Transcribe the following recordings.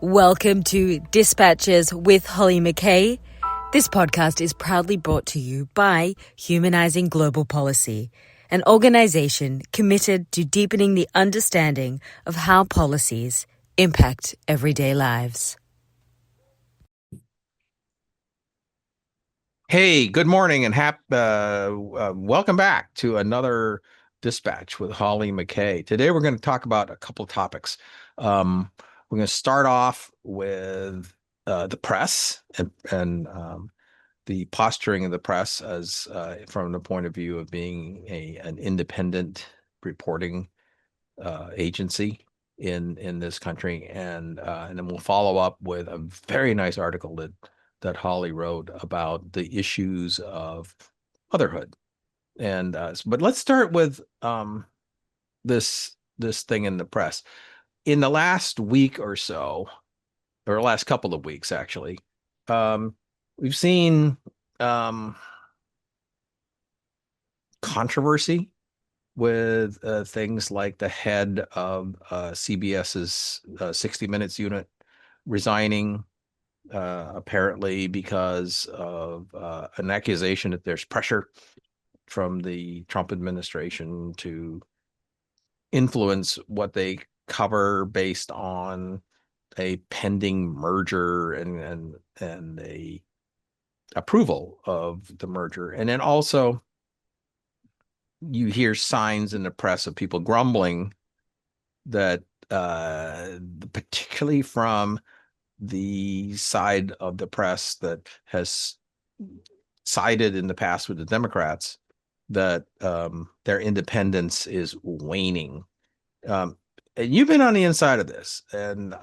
Welcome to Dispatches with Hollie McKay. This podcast is proudly brought to you by Humanizing Global Policy, an organization committed to deepening the understanding of how policies impact everyday lives. Hey, good morning and welcome back to another Dispatch with Hollie McKay. Today we're going to talk about a couple topics. We're going to start off with the press and the posturing of the press as from the point of view of being an independent reporting agency in this country, and then we'll follow up with a very nice article that Hollie wrote about the issues of motherhood. And but let's start with this thing in the press. In the last week or so, or last couple of weeks actually, we've seen controversy with things like the head of CBS's 60 Minutes unit resigning, apparently because of an accusation that there's pressure from the Trump administration to influence what they cover based on a pending merger and a approval of the merger. And then also you hear signs in the press of people grumbling that particularly from the side of the press that has sided in the past with the Democrats, that their independence is waning. And you've been on the inside of this, and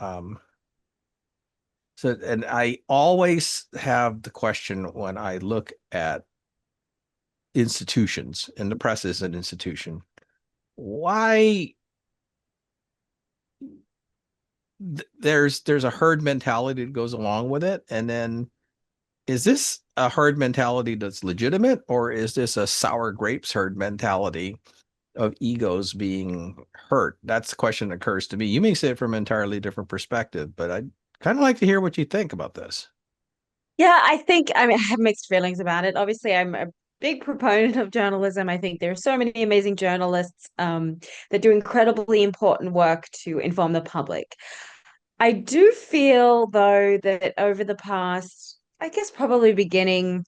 and I always have the question when I look at institutions, and the press is an institution, why there's a herd mentality that goes along with it, and then is this a herd mentality that's legitimate, or is this a sour grapes herd mentality of egos being hurt? That's the question that occurs to me. You may see it from an entirely different perspective, but I'd kind of like to hear what you think about this. Yeah, I have mixed feelings about it. Obviously, I'm a big proponent of journalism. I think there are so many amazing journalists that do incredibly important work to inform the public. I do feel, though, that over the past, I guess probably beginning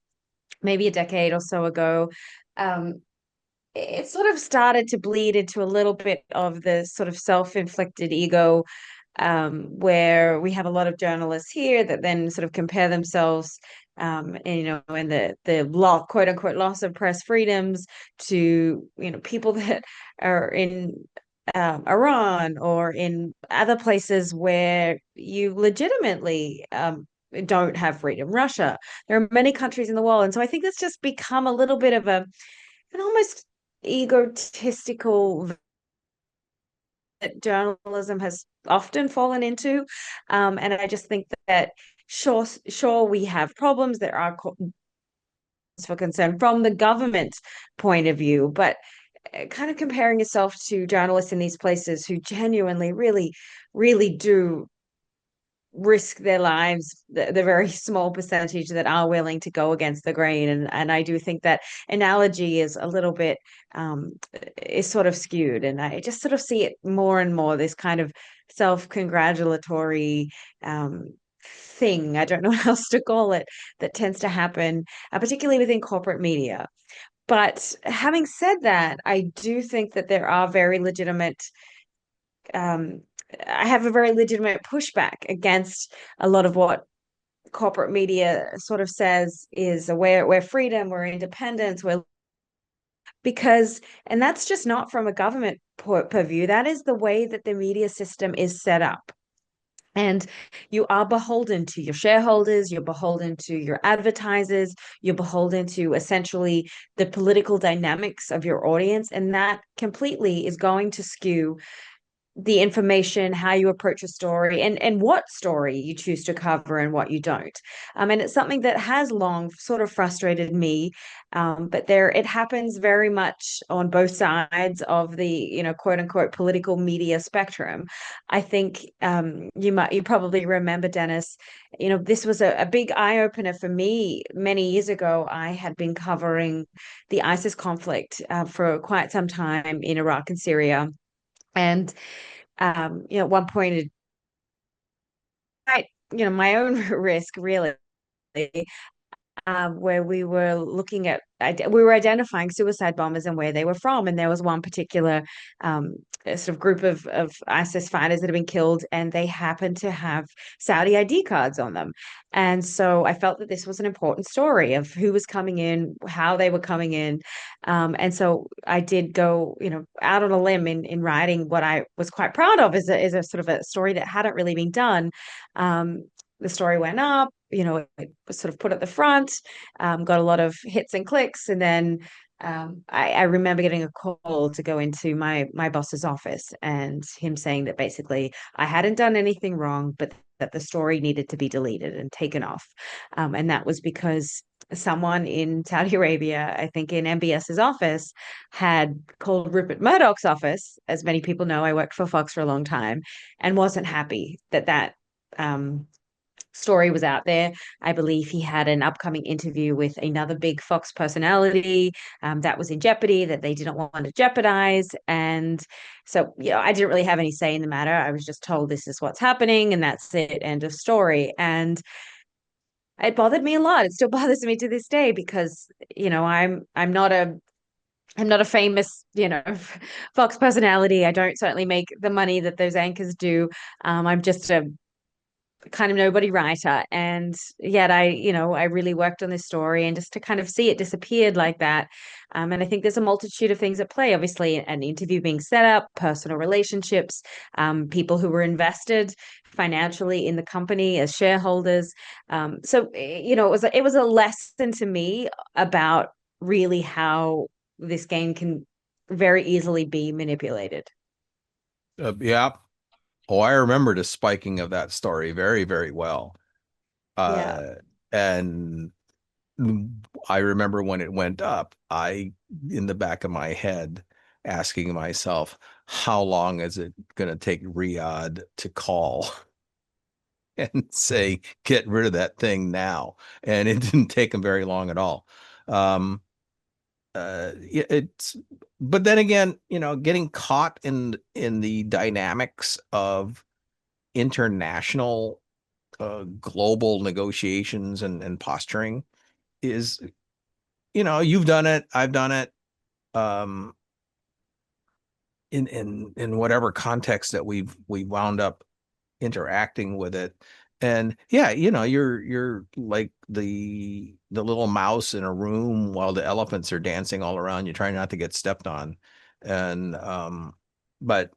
maybe a decade or so ago, um, it sort of started to bleed into a little bit of the sort of self-inflicted ego, where we have a lot of journalists here that then sort of compare themselves, and, in the law, quote unquote, loss of press freedoms to, people that are in Iran or in other places where you legitimately don't have freedom. Russia. There are many countries in the world, and so I think it's just become a little bit of an almost egotistical that journalism has often fallen into. And I just think that sure we have problems. There are for concern from the government point of view, but kind of comparing yourself to journalists in these places who genuinely, really, really do risk their lives, the very small percentage that are willing to go against the grain. And I do think that analogy is a little bit is sort of skewed. And I just sort of see it more and more, this kind of self-congratulatory thing, I don't know what else to call it, that tends to happen, particularly within corporate media. But having said that, I do think that there are very legitimate I have a very legitimate pushback against a lot of what corporate media sort of says is we're freedom, we're independence, and that's just not from a government point of view. That is the way that the media system is set up. And you are beholden to your shareholders, you're beholden to your advertisers, you're beholden to essentially the political dynamics of your audience. And that completely is going to skew the information, how you approach a story, and what story you choose to cover and what you don't. And it's something that has long sort of frustrated me. But it happens very much on both sides of the, quote unquote political media spectrum. I think you probably remember, Dennis, this was a big eye opener for me. Many years ago, I had been covering the ISIS conflict for quite some time in Iraq and Syria. And at one point, my own risk, really, where we were identifying suicide bombers and where they were from. And there was one particular sort of group of ISIS fighters that had been killed, and they happened to have Saudi ID cards on them. And so I felt that this was an important story of who was coming in, how they were coming in. And so I did go, out on a limb in writing what I was quite proud of, is a sort of a story that hadn't really been done. The story went up, it was sort of put at the front, got a lot of hits and clicks. And then I remember getting a call to go into my boss's office, and him saying that basically I hadn't done anything wrong, but that the story needed to be deleted and taken off. And that was because someone in Saudi Arabia, I think in MBS's office, had called Rupert Murdoch's office. As many people know, I worked for Fox for a long time, and wasn't happy that story was out there. I believe he had an upcoming interview with another big Fox personality that was in jeopardy, that they didn't want to jeopardize. And so, I didn't really have any say in the matter. I was just told this is what's happening, and that's it, end of story. And it bothered me a lot. It still bothers me to this day because, I'm not a famous, Fox personality. I don't certainly make the money that those anchors do. I'm just a kind of nobody writer, and yet I really worked on this story, and just to kind of see it disappeared like that. And I think there's a multitude of things at play. Obviously, an interview being set up, personal relationships, people who were invested financially in the company as shareholders. So it was a lesson to me about really how this game can very easily be manipulated. Yeah. Oh, I remember the spiking of that story very, very well. Yeah. And I remember when it went up, in the back of my head, asking myself, how long is it going to take Riyadh to call and say, get rid of that thing now? And it didn't take them very long at all. Um, it's, but then again, getting caught in the dynamics of international global negotiations and posturing is, you've done it, I've done it, um, in whatever context that we wound up interacting with it. And yeah, you're like the little mouse in a room while the elephants are dancing all around you, trying not to get stepped on. And but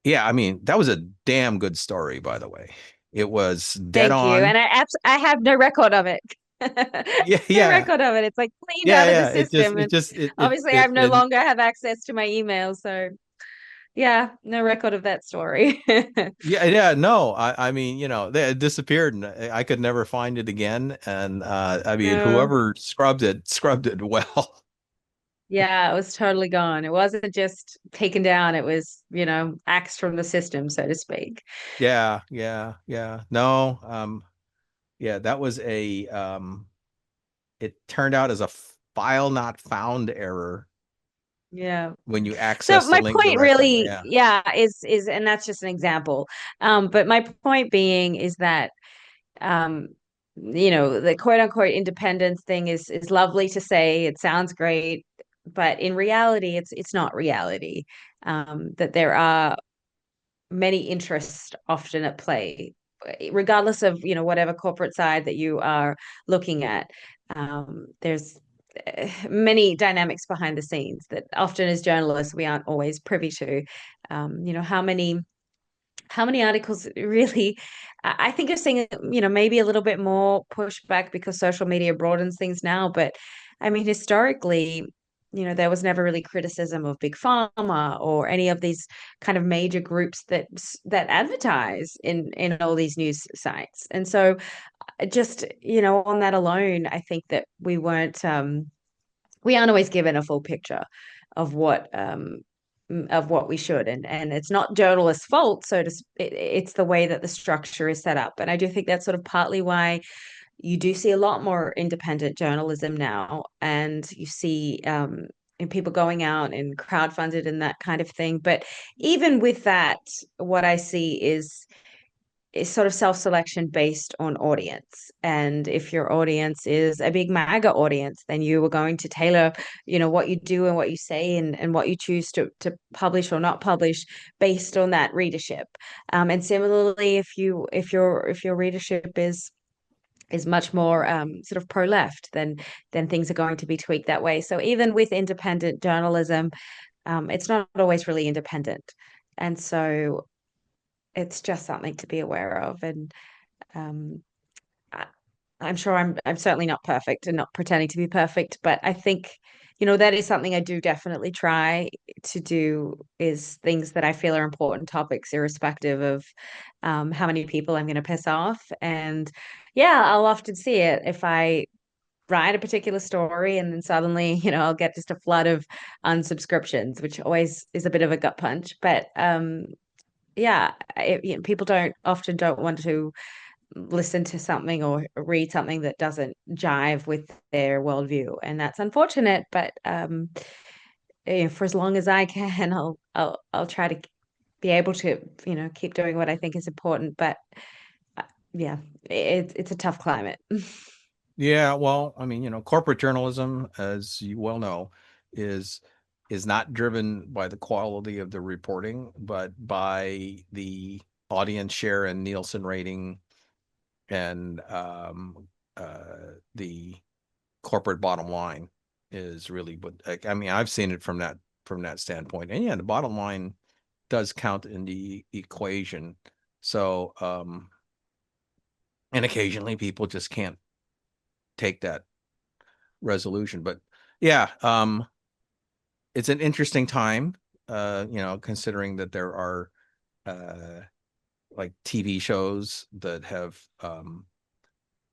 yeah, I mean, that was a damn good story, by the way. It was dead Thank you. on. And I have no record of it. Yeah, No yeah, record of it. It's like cleaned yeah, out of the yeah. It just, system. it And just, obviously I no longer have access to my email. So yeah, no record of that story. yeah, yeah. No, I mean, it disappeared, and I could never find it again. And I mean, No. whoever scrubbed it well. Yeah, it was totally gone. It wasn't just taken down. It was, axed from the system, so to speak. Yeah, yeah, yeah. No, yeah, that was it turned out as a file not found error Yeah. when you So access the my link point directly. really, Yeah. yeah, is and that's just an example. But my point being is that um the quote unquote independence thing is lovely to say. It sounds great, but in reality it's not reality. That there are many interests often at play, regardless of whatever corporate side that you are looking at. There's many dynamics behind the scenes that often as journalists we aren't always privy to. How many articles really, I think you're seeing, maybe a little bit more pushback because social media broadens things now. But I mean, historically, there was never really criticism of big pharma or any of these kind of major groups that advertise in all these news sites. And so just, on that alone, I think that we aren't always given a full picture of what we should, and it's not journalists' fault, it's the way that the structure is set up. And I do think that's sort of partly why you do see a lot more independent journalism now, and you see and people going out and crowdfunded and that kind of thing. But even with that, what I see is sort of self-selection based on audience. And if your audience is a big MAGA audience, then you are going to tailor, what you do and what you say, and what you choose to publish or not publish based on that readership. And similarly, if your readership is much more sort of pro-left, then things are going to be tweaked that way. So even with independent journalism, it's not always really independent. And so it's just something to be aware of. And um, I, I'm sure I'm certainly not perfect and not pretending to be perfect, but I think, that is something I do definitely try to do, is things that I feel are important topics, irrespective of how many people I'm going to piss off. And yeah, I'll often see it if I write a particular story and then suddenly, I'll get just a flood of unsubscriptions, which always is a bit of a gut punch. But yeah, people don't want to listen to something or read something that doesn't jive with their worldview, and that's unfortunate. But for as long as I can, I'll try to be able to keep doing what I think is important. But uh, yeah, it's a tough climate. Yeah, well, I mean, corporate journalism, as you well know, is not driven by the quality of the reporting, but by the audience share and Nielsen rating and the corporate bottom line is really what, I mean, I've seen it from that standpoint. And yeah, the bottom line does count in the equation. So, and occasionally people just can't take that resolution. But yeah, it's an interesting time, considering that there are like TV shows that have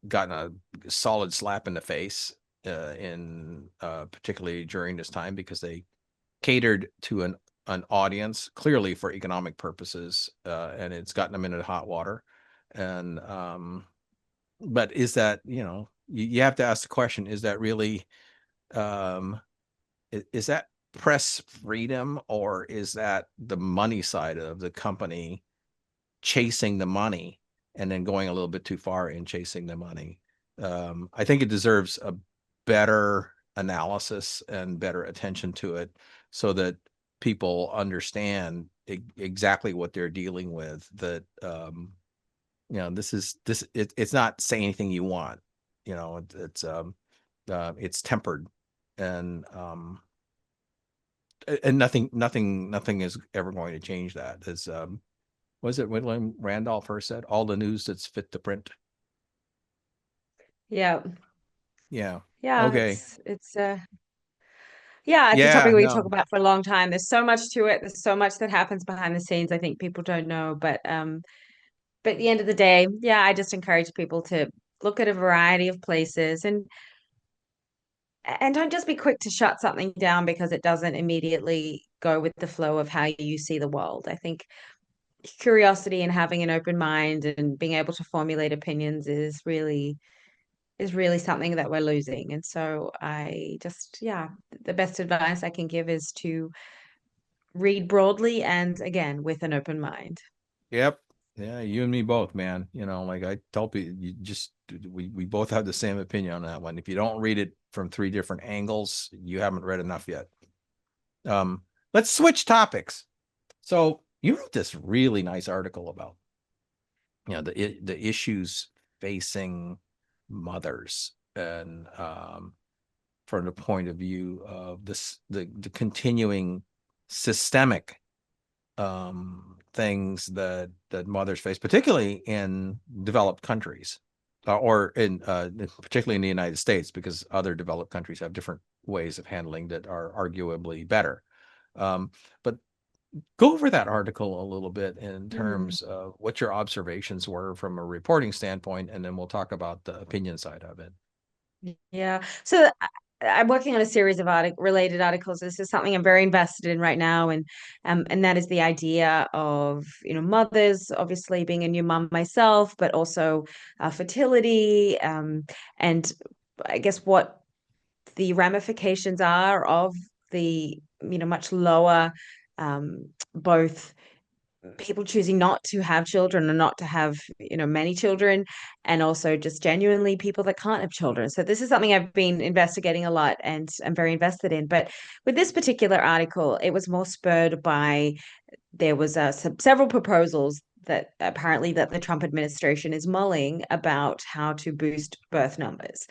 gotten a solid slap in the face in particularly during this time, because they catered to an audience clearly for economic purposes, and it's gotten them into hot water. And but is that, you have to ask the question, is that really is that press freedom, or is that the money side of the company chasing the money and then going a little bit too far in chasing the money? I think it deserves a better analysis and better attention to it, so that people understand exactly what they're dealing with. That it's not say anything you want. It's tempered, and nothing is ever going to change that. As was it William Randolph first said, all the news that's fit to print. Yeah. Yeah. Yeah, Okay. it's a Yeah. topic we can talk No. about for a long time. There's so much to it. There's so much that happens behind the scenes, I think people don't know. But at the end of the day, yeah, I just encourage people to look at a variety of places, and don't just be quick to shut something down because it doesn't immediately go with the flow of how you see the world. I think curiosity and having an open mind and being able to formulate opinions is really something that we're losing. And so the best advice I can give is to read broadly and, again, with an open mind. Yep. Yeah, you and me both, man. Like I tell people, we both have the same opinion on that one. If you don't read it from 3 different angles, you haven't read enough yet. Let's switch topics. So you wrote this really nice article about, the issues facing mothers, and from the point of view of the continuing systemic things that mothers face, particularly in developed countries. or in particularly in the United States, because other developed countries have different ways of handling that are arguably better. But go over that article a little bit in terms of what your observations were from a reporting standpoint, and then we'll talk about the opinion side of it. Yeah. So I'm working on a series of related articles. This is something I'm very invested in right now, and that is the idea of, mothers, obviously being a new mom myself, but also fertility, and I guess what the ramifications are of the, much lower, both people choosing not to have children or not to have, many children, and also just genuinely people that can't have children. So this is something I've been investigating a lot and I'm very invested in. But with this particular article, it was more spurred by, there was several proposals that apparently that the Trump administration is mulling about how to boost birth numbers.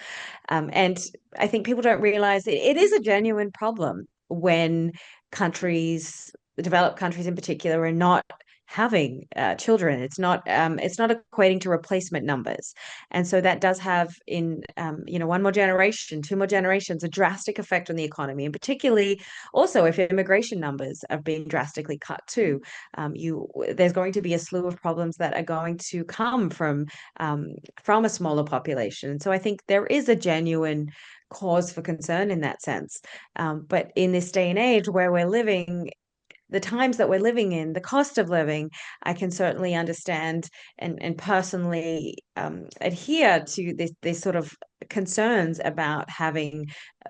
And I think people don't realize it is a genuine problem when countries, the developed countries in particular, are not having children. It's not equating to replacement numbers, and so that does have, in one more generation, two more generations, a drastic effect on the economy, and particularly also if immigration numbers are being drastically cut too. There's going to be a slew of problems that are going to come from a smaller population. So I think there is a genuine cause for concern in that sense. But in this day and age where we're living, the times that we're living in, the cost of living, I can certainly understand and personally adhere to this sort of concerns about having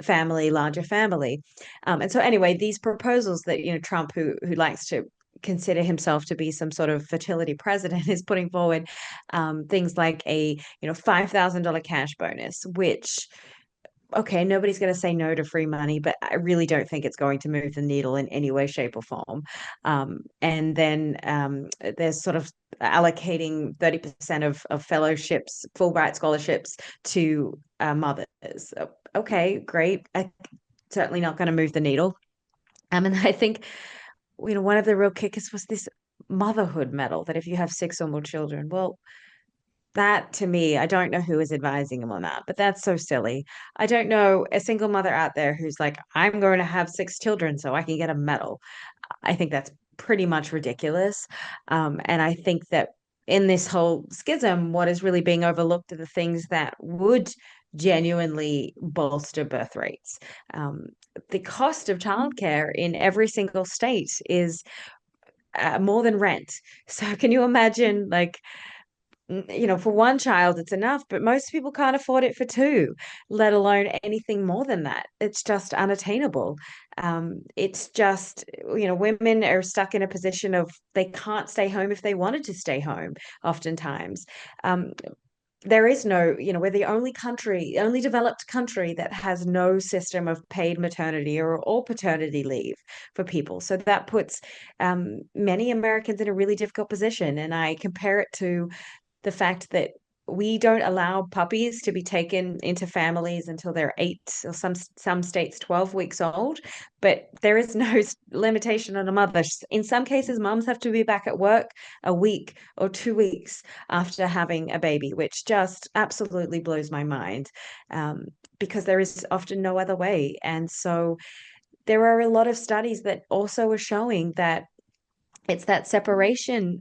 larger family. And so anyway, these proposals that, Trump, who likes to consider himself to be some sort of fertility president, is putting forward things like a, $5,000 cash bonus, which, okay, nobody's going to say no to free money, but I really don't think it's going to move the needle in any way, shape, or form. And then there's sort of allocating 30% of fellowships, Fulbright scholarships to mothers. Okay, great. Certainly not going to move the needle. And I think, one of the real kickers was this motherhood medal, that if you have 6 or more children, well, that, to me, I don't know who is advising him on that, but that's so silly. I don't know a single mother out there who's like, I'm going to have 6 children so I can get a medal. I think that's pretty much ridiculous. And I think that in this whole schism, what is really being overlooked are the things that would genuinely bolster birth rates. The cost of childcare in every single state is more than rent. So can you imagine, like, for one child, it's enough, but most people can't afford it for 2, let alone anything more than that. It's just unattainable. It's just, women are stuck in a position of they can't stay home if they wanted to stay home, oftentimes. There is no, we're the only developed country that has no system of paid maternity or paternity leave for people. So that puts many Americans in a really difficult position. And I compare it to the fact that we don't allow puppies to be taken into families until they're 8, or some states 12 weeks old, but there is no limitation on a mother. In some cases, moms have to be back at work a week or 2 weeks after having a baby, which just absolutely blows my mind, because there is often no other way. And so there are a lot of studies that also are showing that it's that separation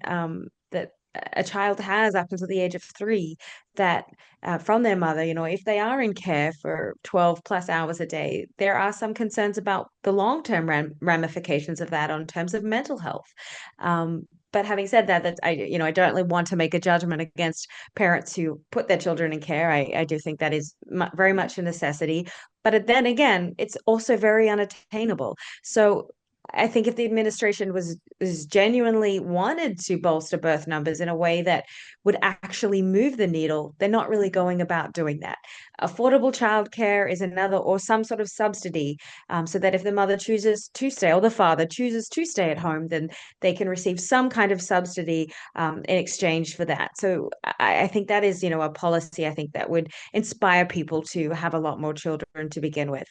that a child has up until the age of 3, that from their mother, if they are in care for 12 plus hours a day, there are some concerns about the long-term ramifications of that on terms of mental health. But having said that, I don't really want to make a judgment against parents who put their children in care. I do think that is very much a necessity. But then again, it's also very unattainable. So I think if the administration was genuinely wanted to bolster birth numbers in a way that would actually move the needle, they're not really going about doing that. Affordable childcare is another, or some sort of subsidy, so that if the mother chooses to stay, or the father chooses to stay at home, then they can receive some kind of subsidy in exchange for that. So I think that is, a policy I think that would inspire people to have a lot more children to begin with.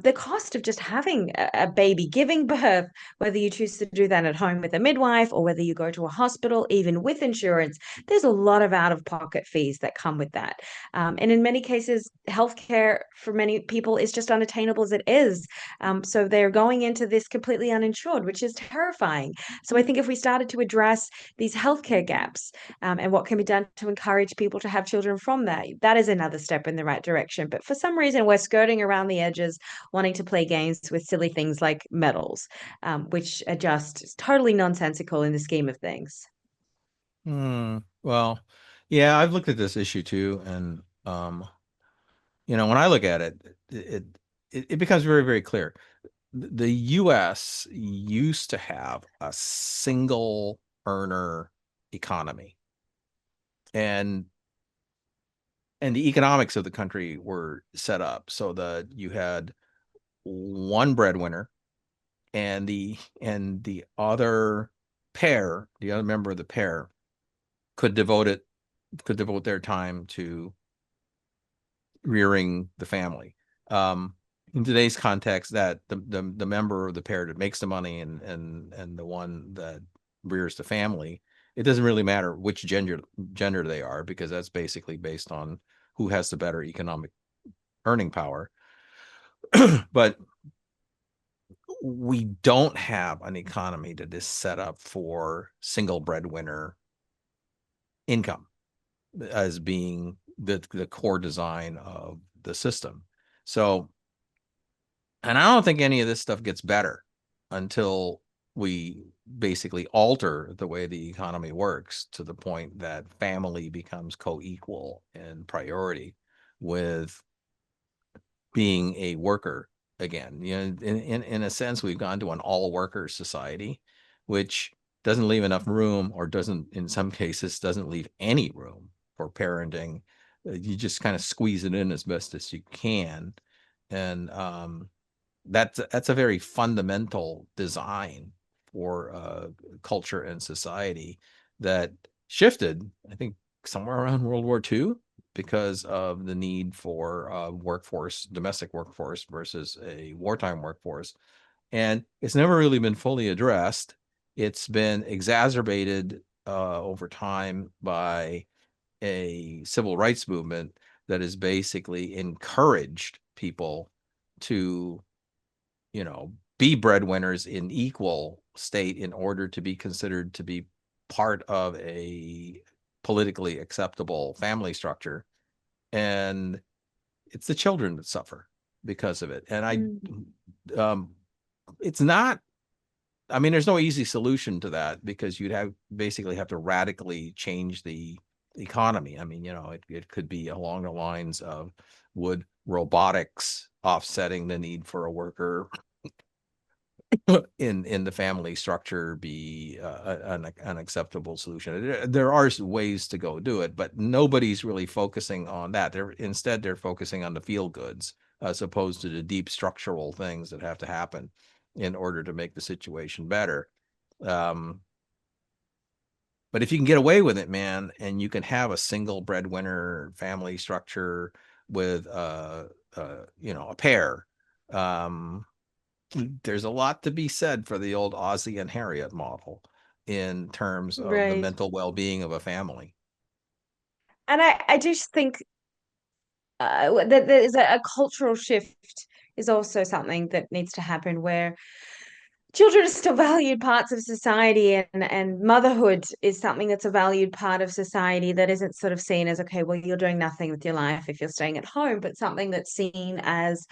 The cost of just having a baby, giving birth, birth, whether you choose to do that at home with a midwife or whether you go to a hospital, even with insurance, there's a lot of out-of-pocket fees that come with that. And in many cases, healthcare for many people is just unattainable as it is. So they're going into this completely uninsured, which is terrifying. So I think if we started to address these healthcare gaps and what can be done to encourage people to have children from that, that is another step in the right direction. But for some reason, we're skirting around the edges, wanting to play games with silly things like medals, which are just totally nonsensical in the scheme of things. Well, yeah, I've looked at this issue too, and when I look at it, it becomes very, very clear. The U.S. used to have a single earner economy, and the economics of the country were set up so that you had one breadwinner, and the other pair, the other member of the pair, could devote their time to rearing the family. In today's context, that the member of the pair that makes the money and the one that rears the family, it doesn't really matter which gender they are, because that's basically based on who has the better economic earning power. But we don't have an economy that is set up for single breadwinner income as being the core design of the system. So, and I don't think any of this stuff gets better until we basically alter the way the economy works to the point that family becomes co-equal in priority with being a worker again. In a sense, we've gone to an all worker society, which doesn't leave enough room, or doesn't, in some cases, doesn't leave any room for parenting. You just kind of squeeze it in as best as you can. And that's a very fundamental design for culture and society that shifted, I think, somewhere around World War II, because of the need for domestic workforce versus a wartime workforce. And it's never really been fully addressed. It's been exacerbated over time by a civil rights movement that has basically encouraged people to, be breadwinners in equal state in order to be considered to be part of a politically acceptable family structure. And it's the children that suffer because of it. And it's not, there's no easy solution to that, because you'd basically have to radically change the economy. It could be along the lines of, would robotics offsetting the need for a worker in the family structure be an acceptable solution? There are ways to go do it, but nobody's really focusing on that. They're focusing on the feel goods as opposed to the deep structural things that have to happen in order to make the situation better. But if you can get away with it, man, and you can have a single breadwinner family structure with a pair, there's a lot to be said for the old Ozzie and Harriet model in terms of the mental well-being of a family. And I just think that there's a cultural shift is also something that needs to happen, where children are still valued parts of society, and motherhood is something that's a valued part of society, that isn't sort of seen as, okay, well, you're doing nothing with your life if you're staying at home, but something that's seen as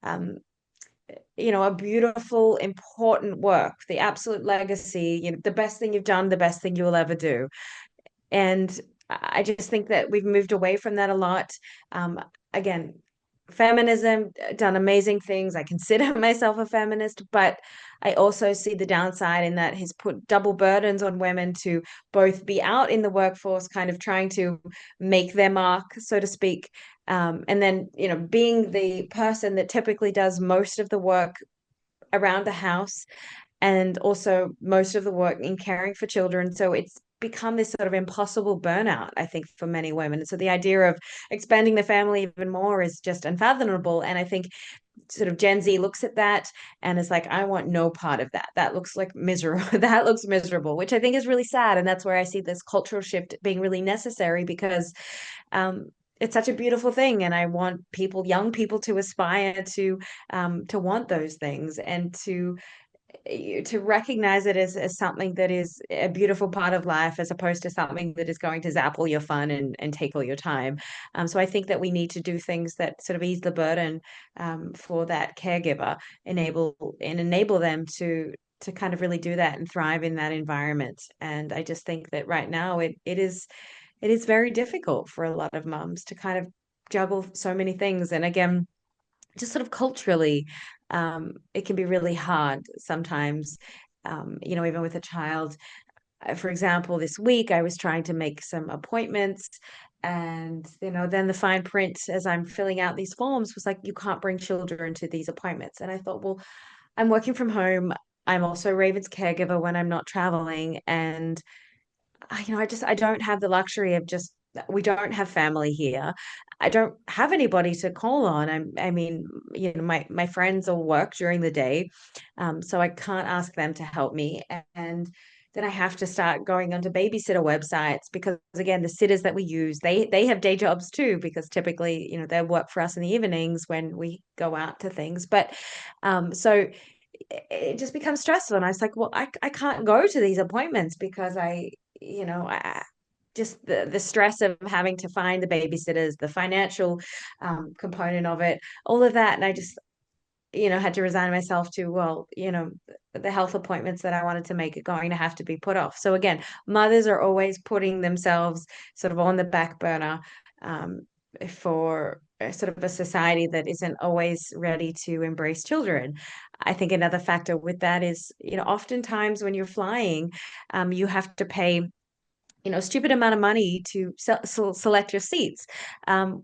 a beautiful, important work, the absolute legacy, the best thing you've done, the best thing you will ever do. And I just think that we've moved away from that a lot. Again, feminism done amazing things. I consider myself a feminist, but I also see the downside in that he's put double burdens on women to both be out in the workforce, kind of trying to make their mark, so to speak, and then being the person that typically does most of the work around the house, and also most of the work in caring for children. So it's become this sort of impossible burnout, I think, for many women. So the idea of expanding the family even more is just unfathomable. And I think sort of Gen Z looks at that and is like, I want no part of that. That looks like miserable. That looks miserable, which I think is really sad. And that's where I see this cultural shift being really necessary, because it's such a beautiful thing. And I want people, young people, to aspire to want those things, and to recognize it as something that is a beautiful part of life, as opposed to something that is going to zap all your fun and take all your time. So I think that we need to do things that sort of ease the burden for that caregiver, enable them to kind of really do that and thrive in that environment. And I just think that right now it is very difficult for a lot of mums to kind of juggle so many things. And again, just sort of culturally, it can be really hard sometimes, even with a child. For example, this week I was trying to make some appointments, and then the fine print as I'm filling out these forms was like, you can't bring children to these appointments. And I thought, well, I'm working from home. I'm also Raven's caregiver when I'm not traveling, and I don't have the luxury of just, we don't have family here. I don't have anybody to call on. I mean, my friends all work during the day, so I can't ask them to help me. And then I have to start going onto babysitter websites, because again, the sitters that we use, they have day jobs too, because typically, they work for us in the evenings when we go out to things. But so it just becomes stressful. And I was like, well, I can't go to these appointments because I just the stress of having to find the babysitters, the financial component of it, all of that. And I just, had to resign myself to, well, the health appointments that I wanted to make are going to have to be put off. So again, mothers are always putting themselves sort of on the back burner, um, for sort of a society that isn't always ready to embrace children. I think another factor with that is, oftentimes when you're flying, you have to pay a stupid amount of money to select your seats,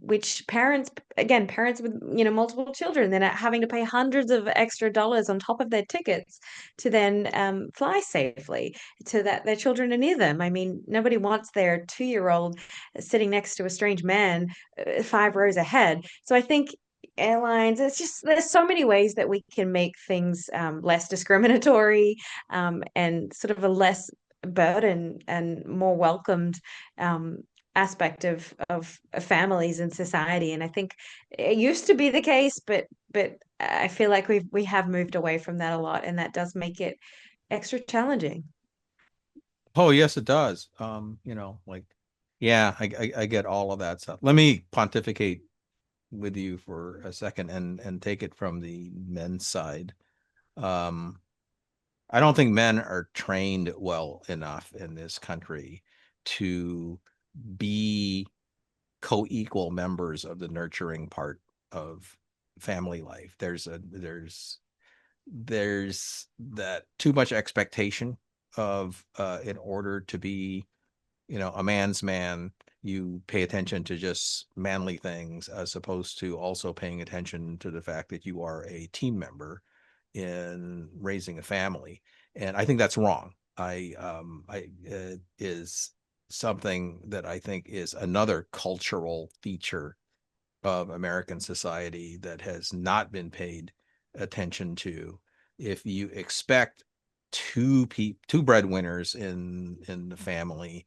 which parents with, multiple children, then are having to pay hundreds of extra dollars on top of their tickets to then fly safely, to that their children are near them. I mean, nobody wants their 2-year-old sitting next to a strange man 5 rows ahead. So I think airlines, it's just, there's so many ways that we can make things less discriminatory, and sort of a less burden and more welcomed aspect of families and society. And I think it used to be the case, but I feel like we have moved away from that a lot, and that does make it extra challenging. Oh, yes, it does. Like, yeah, I get all of that stuff. Let me pontificate with you for a second and take it from the men's side. Um, I don't think men are trained well enough in this country to be co-equal members of the nurturing part of family life. There's that too much expectation of in order to be, a man's man, you pay attention to just manly things as opposed to also paying attention to the fact that you are a team member in raising a family. And I think that's wrong. Is something that I think is another cultural feature of American society that has not been paid attention to. If you expect two breadwinners in the family,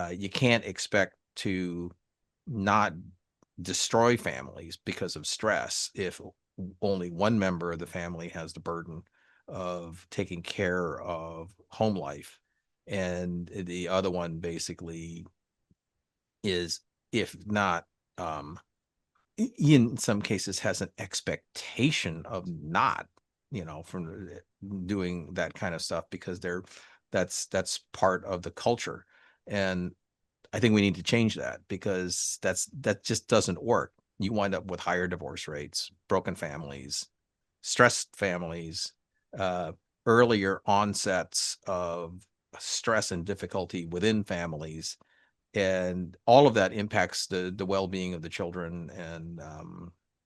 you can't expect to not destroy families because of stress if only one member of the family has the burden of taking care of home life, and the other one basically is, if not, in some cases has an expectation of not, from doing that kind of stuff, because that's part of the culture. And I think we need to change that, because that just doesn't work. You wind up with higher divorce rates, broken families, stressed families, uh, earlier onsets of stress and difficulty within families, and all of that impacts the well-being of the children. And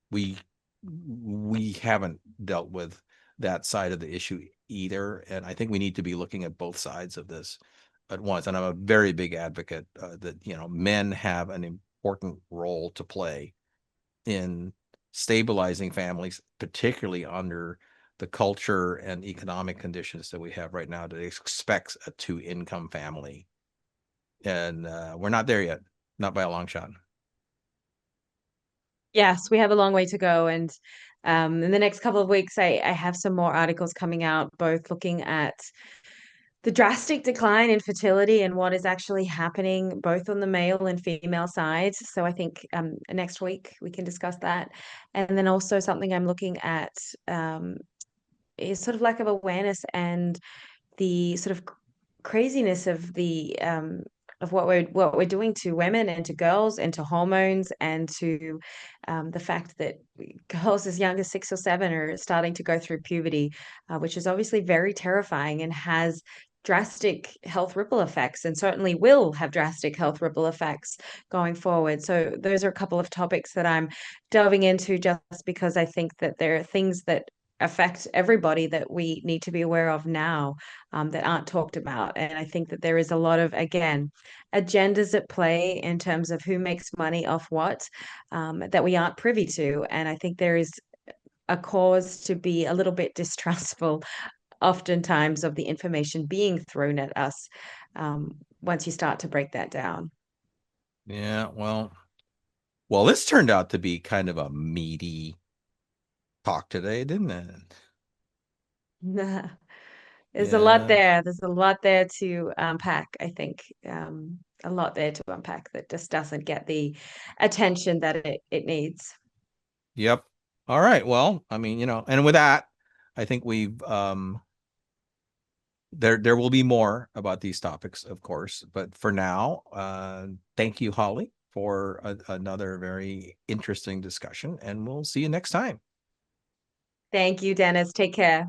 we we haven't dealt with that side of the issue either. And I think we need to be looking at both sides of this at once. And I'm a very big advocate that men have an important role to play in stabilizing families, particularly under the culture and economic conditions that we have right now that expects a two-income family. And we're not there yet, not by a long shot. Yes, we have a long way to go. And in the next couple of weeks, I have some more articles coming out, both looking at the drastic decline in fertility and what is actually happening both on the male and female sides. So I think next week we can discuss that. And then also something I'm looking at is sort of lack of awareness and the sort of craziness of what we're doing to women and to girls and to hormones and to the fact that girls as young as 6 or 7 are starting to go through puberty, which is obviously very terrifying and has drastic health ripple effects and certainly will have drastic health ripple effects going forward. So those are a couple of topics that I'm delving into just because I think that there are things that affect everybody that we need to be aware of now, that aren't talked about. And I think that there is a lot of, again, agendas at play in terms of who makes money off what, that we aren't privy to. And I think there is a cause to be a little bit distrustful oftentimes of the information being thrown at us, once you start to break that down. Yeah, well, this turned out to be kind of a meaty talk today, didn't it? There's a lot Yeah. there. There's a lot there to unpack, I think. A lot there to unpack that just doesn't get the attention that it needs. Yep. All right. Well, I mean, and with that, I think we've there will be more about these topics, of course, but for now, thank you, Holly, for another very interesting discussion, and we'll see you next time. Thank you, Dennis. Take care.